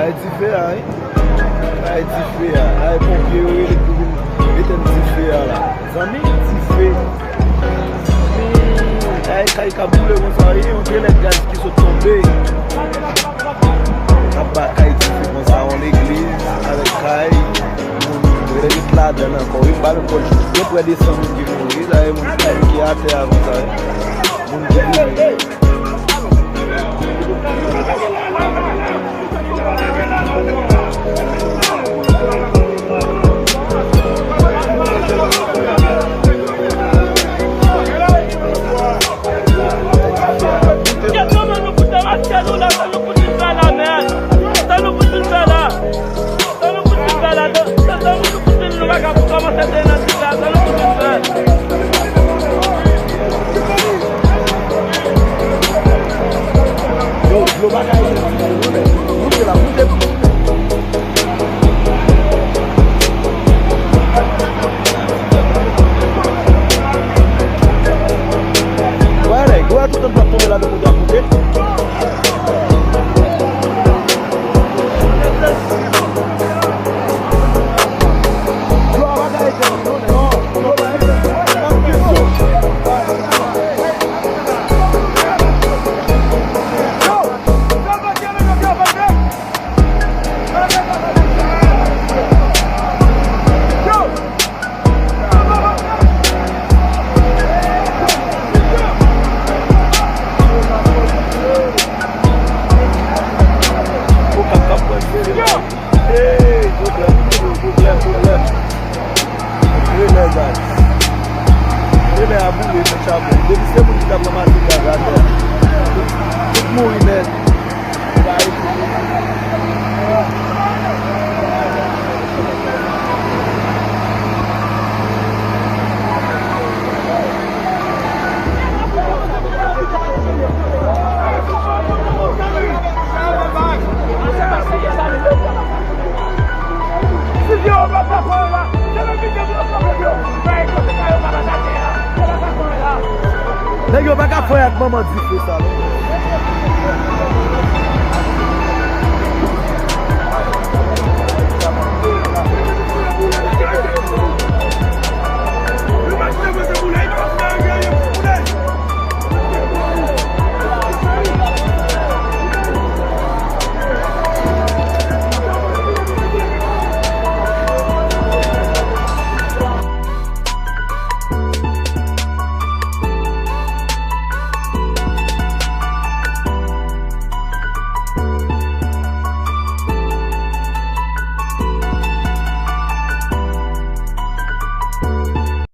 Aí de ver aí. Aí de ver aí porque ele tem de ver lá. Zami de ver. Aí cai cabule com aí, onde ele é gás que sou tombei. Cai de ver com ça en l'église, avec cai. Ele é lá dentro, com o barco por tempo ele são de corrida, aí muito cai que até a vontade. Muito Nèg yo pas qu'à faire avec maman dit ça.